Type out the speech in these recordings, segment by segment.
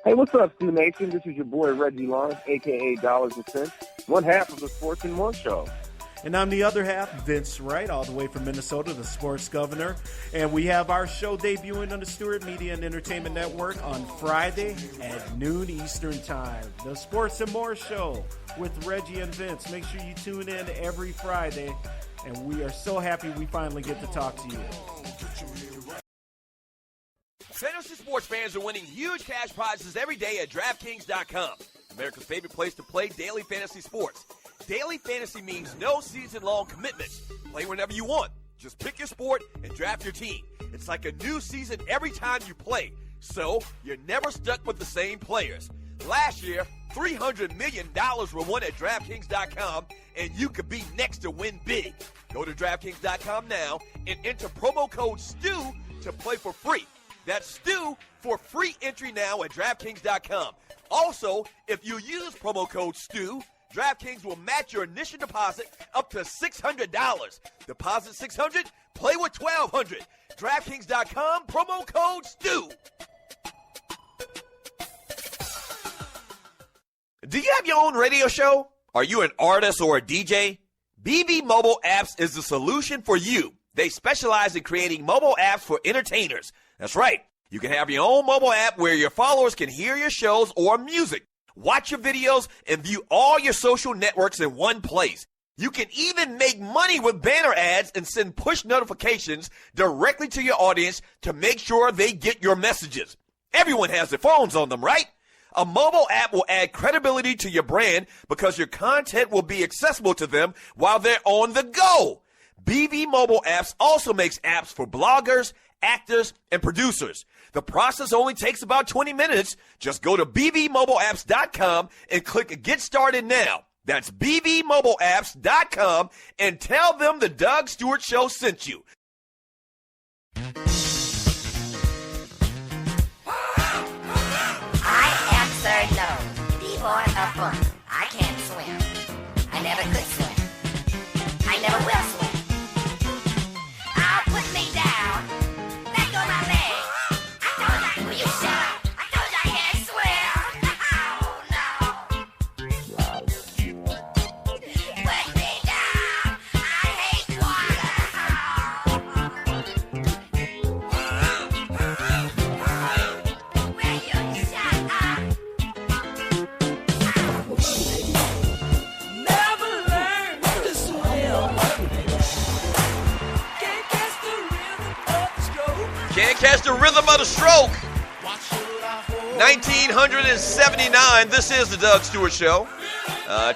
Hey, what's up, Stu Nation? This is your boy Reggie Lawrence, a.k.a. Dollars and Cents, one half of the Sports and More Show. And I'm the other half, Vince Wright, all the way from Minnesota, the sports governor. And we have our show debuting on the Stewart Media and Entertainment Network on Friday at noon Eastern Time. The Sports and More Show with Reggie and Vince. Make sure you tune in every Friday. And we are so happy we finally get to talk to you. Fantasy sports fans are winning huge cash prizes every day at DraftKings.com. America's favorite place to play daily fantasy sports. Daily fantasy means no season-long commitments. Play whenever you want. Just pick your sport and draft your team. It's like a new season every time you play. So, you're never stuck with the same players. Last year, $300 million were won at DraftKings.com, and you could be next to win big. Go to DraftKings.com now and enter promo code STU to play for free. That's STU for free entry now at DraftKings.com. Also, if you use promo code STU, DraftKings will match your initial deposit up to $600. Deposit $600, play with $1,200. DraftKings.com, promo code STU. Do you have your own radio show? Are you an artist or a DJ? BB Mobile Apps is the solution for you. They specialize in creating mobile apps for entertainers. That's right. You can have your own mobile app where your followers can hear your shows or music, watch your videos, and view all your social networks in one place. You can even make money with banner ads and send push notifications directly to your audience to make sure they get your messages. Everyone has their phones on them, right? A mobile app will add credibility to your brand because your content will be accessible to them while they're on the go. BB Mobile Apps also makes apps for bloggers, actors, and producers. The process only takes about 20 minutes. Just go to bbmobileapps.com and click Get Started Now. That's bbmobileapps.com and tell them the Doug Stewart Show sent you. I answer no. Deborn of fun. I can't swim. I never could swim. I never will swim. Put me down. Let go my leg. I told you, will you shut up? I told you I can't swim. Oh no. Put me down. I hate water. Will you shut up? Never learned to swim. Can't catch the rhythm of the stroke. 1979. This is the Doug Stewart Show.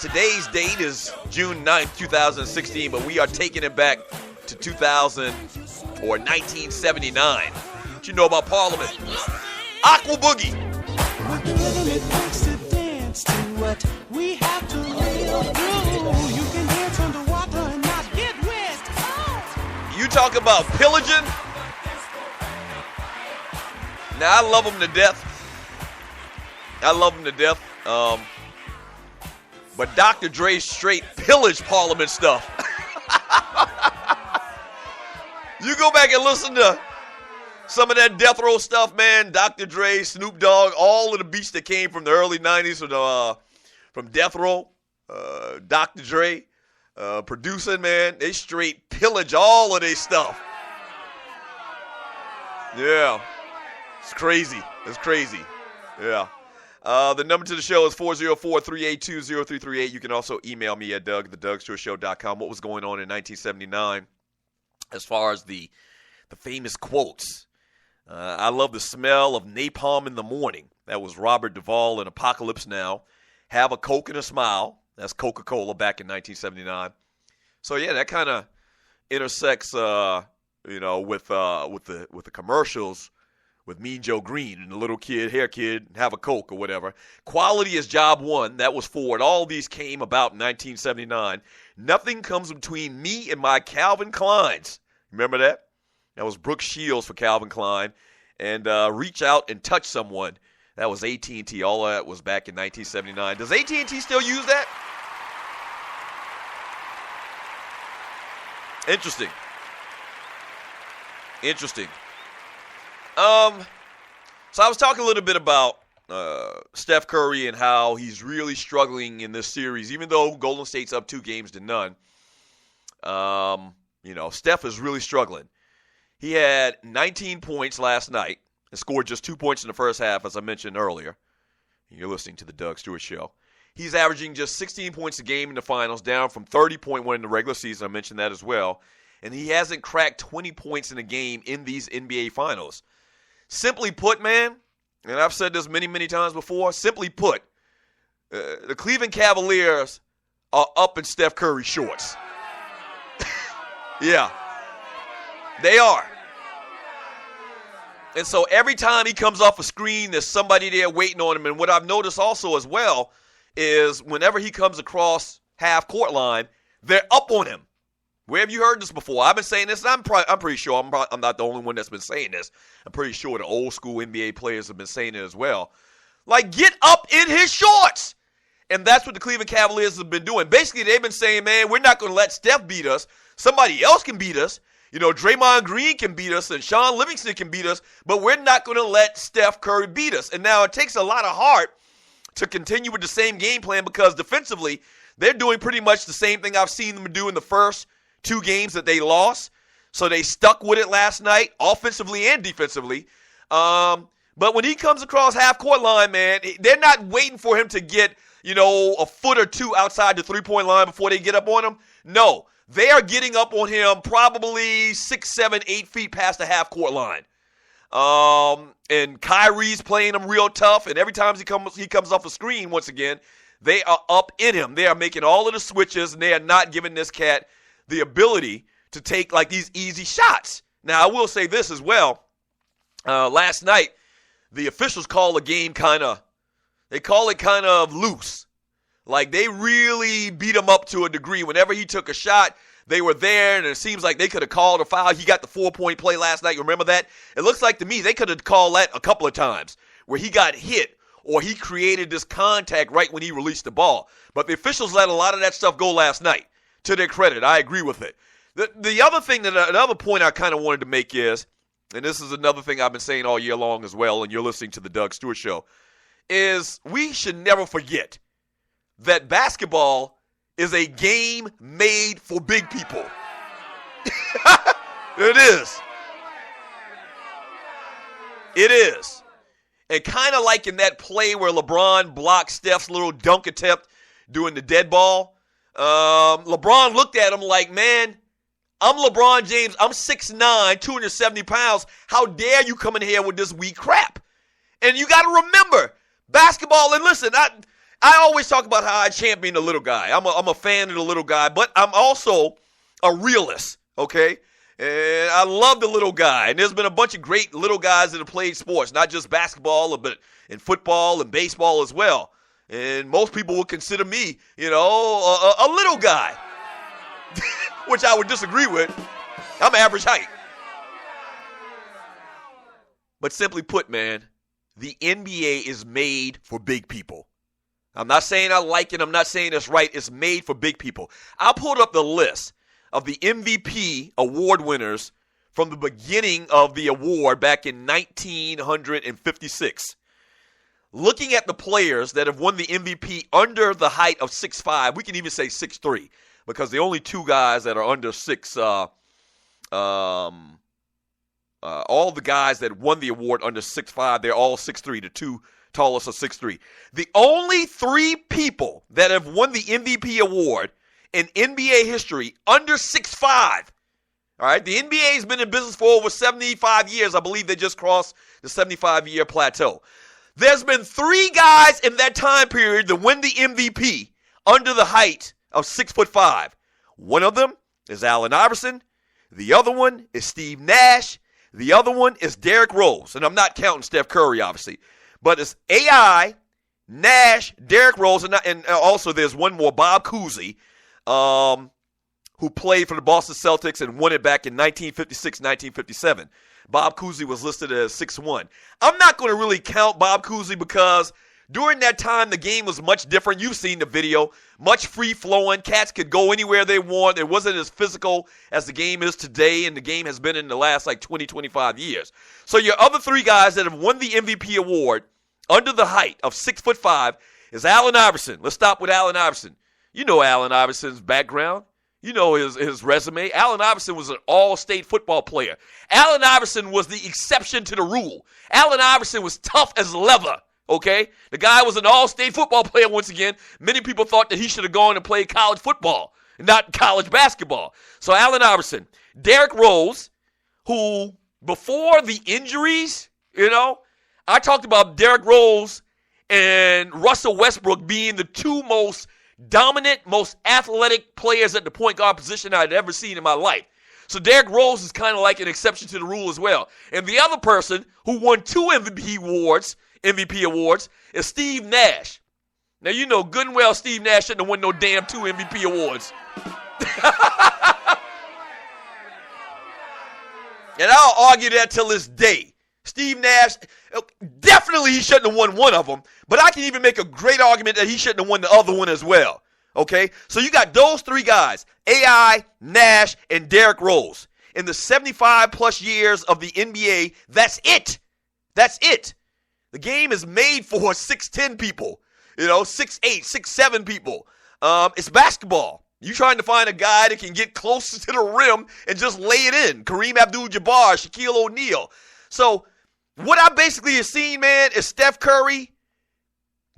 Today's date is June 9th, 2016, but we are taking it back to 2000 or 1979. What you know about Parliament? Aqua Boogie. You talk about pillaging. Now, I love them to death. But Dr. Dre straight pillaged Parliament stuff. You go back and listen to some of that death row stuff, man. Dr. Dre, Snoop Dogg, all of the beats that came from the early 90s from death row. Dr. Dre producing, man. They straight pillage all of their stuff. Yeah. It's crazy. Yeah. The number to the show is 404-382-0338. You can also email me at doug@thedougstewartshow.com. What was going on in 1979 as far as the famous quotes? I love the smell of napalm in the morning. That was Robert Duvall in Apocalypse Now. Have a Coke and a smile. That's Coca-Cola back in 1979. So yeah, that kind of intersects, with the commercials. With Mean Joe Green and the little kid, hair kid, have a Coke or whatever. Quality is job one. That was Ford. All these came about in 1979. Nothing comes between me and my Calvin Kleins. Remember that? That was Brooke Shields for Calvin Klein. And reach out and touch someone. That was AT&T. All of that was back in 1979. Does AT&T still use that? Interesting. So I was talking a little bit about Steph Curry and how he's really struggling in this series, even though Golden State's up 2-0. Steph is really struggling. He had 19 points last night and scored just 2 points in the first half, as I mentioned earlier. You're listening to the Doug Stewart Show. He's averaging just 16 points a game in the finals, down from 30.1 in the regular season. I mentioned that as well. And he hasn't cracked 20 points in a game in these NBA finals. Simply put, man, and I've said this many, many times before, simply put, the Cleveland Cavaliers are up in Steph Curry's shorts. Yeah, they are. And so every time he comes off a screen, there's somebody there waiting on him. And what I've noticed also as well is whenever he comes across half-court line, they're up on him. Where have you heard this before? I've been saying this, and I'm pretty sure I'm not the only one that's been saying this. I'm pretty sure the old-school NBA players have been saying it as well. Like, get up in his shorts! And that's what the Cleveland Cavaliers have been doing. Basically, they've been saying, man, we're not going to let Steph beat us. Somebody else can beat us. Draymond Green can beat us and Sean Livingston can beat us, but we're not going to let Steph Curry beat us. And now it takes a lot of heart to continue with the same game plan because defensively, they're doing pretty much the same thing I've seen them do in the first 2 games that they lost. So they stuck with it last night, offensively and defensively. But when he comes across half-court line, man, they're not waiting for him to get, a foot or two outside the three-point line before they get up on him. No. They are getting up on him probably 6, 7, 8 feet past the half-court line. And Kyrie's playing him real tough, and every time he comes off a screen, once again, they are up in him. They are making all of the switches, and they are not giving this cat the ability to take, like, these easy shots. Now, I will say this as well. Last night, the officials call the game kind of loose. Like, they really beat him up to a degree. Whenever he took a shot, they were there, and it seems like they could have called a foul. He got the 4-point play last night. You remember that? It looks like to me they could have called that a couple of times where he got hit or he created this contact right when he released the ball. But the officials let a lot of that stuff go last night. To their credit, I agree with it. The other thing, another point I kind of wanted to make is, and this is another thing I've been saying all year long as well, and you're listening to the Doug Stewart Show, is we should never forget that basketball is a game made for big people. It is. It is. And kind of like in that play where LeBron blocked Steph's little dunk attempt doing the dead ball, LeBron looked at him like, man, I'm LeBron James. I'm 6'9", 270 pounds. How dare you come in here with this weak crap? And you got to remember, basketball, and listen, I always talk about how I champion the little guy. I'm a fan of the little guy, but I'm also a realist, okay? And I love the little guy. And there's been a bunch of great little guys that have played sports, not just basketball, but in football and baseball as well. And most people would consider me, a little guy, which I would disagree with. I'm average height. But simply put, man, the NBA is made for big people. I'm not saying I like it. I'm not saying it's right. It's made for big people. I pulled up the list of the MVP award winners from the beginning of the award back in 1956. Looking at the players that have won the MVP under the height of 6'5", we can even say 6'3", because the only 2 guys that are under 6, all the guys that won the award under 6'5", they're all 6'3", the 2 tallest are 6'3". The only 3 people that have won the MVP award in NBA history under 6'5". All right, the NBA has been in business for over 75 years. I believe they just crossed the 75-year plateau. There's been 3 guys in that time period that win the MVP under the height of 6'5". One of them is Allen Iverson. The other one is Steve Nash. The other one is Derrick Rose. And I'm not counting Steph Curry, obviously. But it's AI, Nash, Derrick Rose, and also there's one more, Bob Cousy, who played for the Boston Celtics and won it back in 1956, 1957. Bob Cousy was listed as 6'1". I'm not going to really count Bob Cousy because during that time, the game was much different. You've seen the video. Much free-flowing. Cats could go anywhere they want. It wasn't as physical as the game is today, and the game has been in the last, 20, 25 years. So your other 3 guys that have won the MVP award under the height of 6'5", is Allen Iverson. Let's stop with Allen Iverson. You know Allen Iverson's background. You know his resume. Allen Iverson was an all-state football player. Allen Iverson was the exception to the rule. Allen Iverson was tough as leather, okay? The guy was an all-state football player once again. Many people thought that he should have gone and played college football, not college basketball. So Allen Iverson. Derrick Rose, who before the injuries, I talked about Derrick Rose and Russell Westbrook being the two most dominant, most athletic players at the point guard position I'd ever seen in my life. So Derrick Rose is kind of like an exception to the rule as well. And the other person who won 2 MVP awards is Steve Nash. Now, you know good and well Steve Nash shouldn't have won no damn 2 MVP awards. And I'll argue that till this day. Steve Nash, definitely he shouldn't have won one of them, but I can even make a great argument that he shouldn't have won the other one as well. Okay? So you got those 3 guys, AI, Nash, and Derrick Rose. In the 75-plus years of the NBA, that's it. That's it. The game is made for 6'10" people, 6'8", 6'7" people. It's basketball. You trying to find a guy that can get close to the rim and just lay it in. Kareem Abdul-Jabbar, Shaquille O'Neal. So what I basically have seen, man, is Steph Curry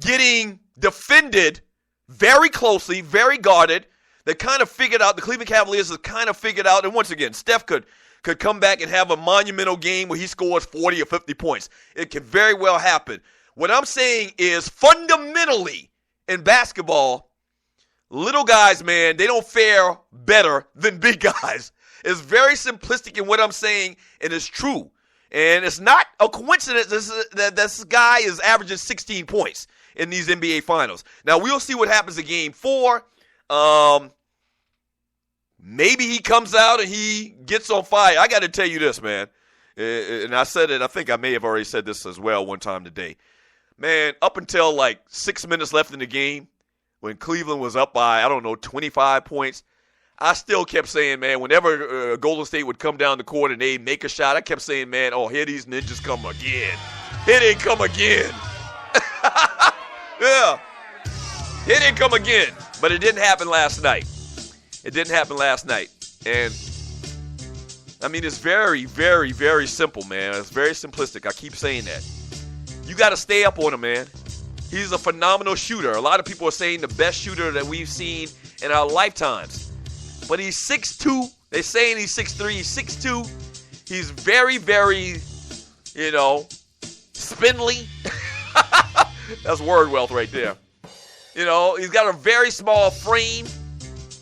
getting defended very closely, very guarded. They kind of figured out, the Cleveland Cavaliers have kind of figured out, and once again, Steph could come back and have a monumental game where he scores 40 or 50 points. It can very well happen. What I'm saying is fundamentally in basketball, little guys, man, they don't fare better than big guys. It's very simplistic in what I'm saying, and it's true. And it's not a coincidence that this guy is averaging 16 points in these NBA Finals. Now, we'll see what happens in Game 4. Maybe he comes out and he gets on fire. I got to tell you this, man. And I said it, I think I may have already said this as well one time today. Man, up until like 6 minutes left in the game, when Cleveland was up by, 25 points, I still kept saying, man, whenever Golden State would come down the court and they'd make a shot, I kept saying, man, oh, here these ninjas come again. Here they come again. Yeah. Here they come again. But it didn't happen last night. It didn't happen last night. And, I mean, it's very, very, very simple, man. It's very simplistic. I keep saying that. You got to stay up on him, man. He's a phenomenal shooter. A lot of people are saying the best shooter that we've seen in our lifetimes. But he's 6'2". They're saying he's 6'3". He's 6'2". He's very, very, spindly. That's word wealth right there. He's got a very small frame.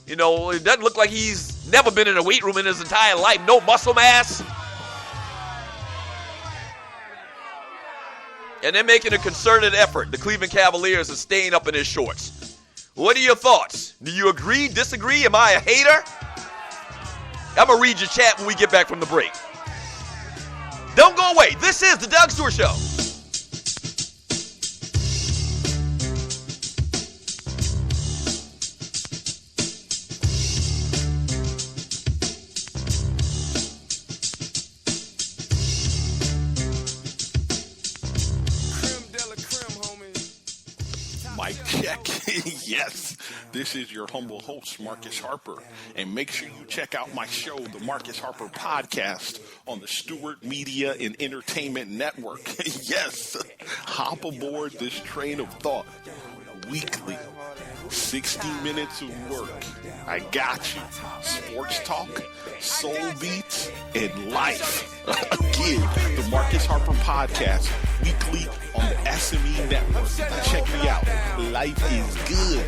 It doesn't look like he's never been in a weight room in his entire life. No muscle mass. And they're making a concerted effort. The Cleveland Cavaliers are staying up in his shorts. What are your thoughts? Do you agree, disagree? Am I a hater? I'm going to read your chat when we get back from the break. Don't go away. This is the Doug Stewart Show. Yes, this is your humble host, Marcus Harper. And make sure you check out my show, the Marcus Harper Podcast, on the Stewart Media and Entertainment Network. Yes, hop aboard this train of thought. Weekly, 60 minutes of work. I got you. Sports talk, soul beats, and life. Again, the Marcus Harper Podcast, weekly on the SME Network. Check me out. Life is good.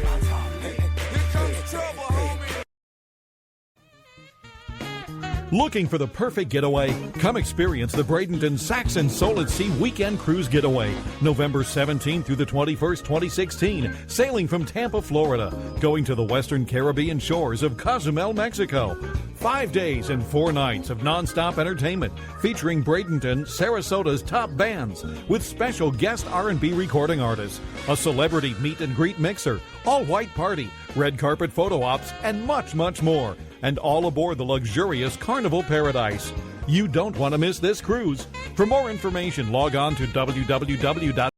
Looking for the perfect getaway? Come experience the Bradenton Saxon Soul at Sea Weekend Cruise Getaway, November 17th through the 21st, 2016, sailing from Tampa, Florida, going to the western Caribbean shores of Cozumel, Mexico. 5 days and 4 nights of nonstop entertainment featuring Bradenton, Sarasota's top bands with special guest R&B recording artists, a celebrity meet and greet mixer, all-white party, red carpet photo ops, and much, much more. And all aboard the luxurious Carnival Paradise. You don't want to miss this cruise. For more information, log on to www.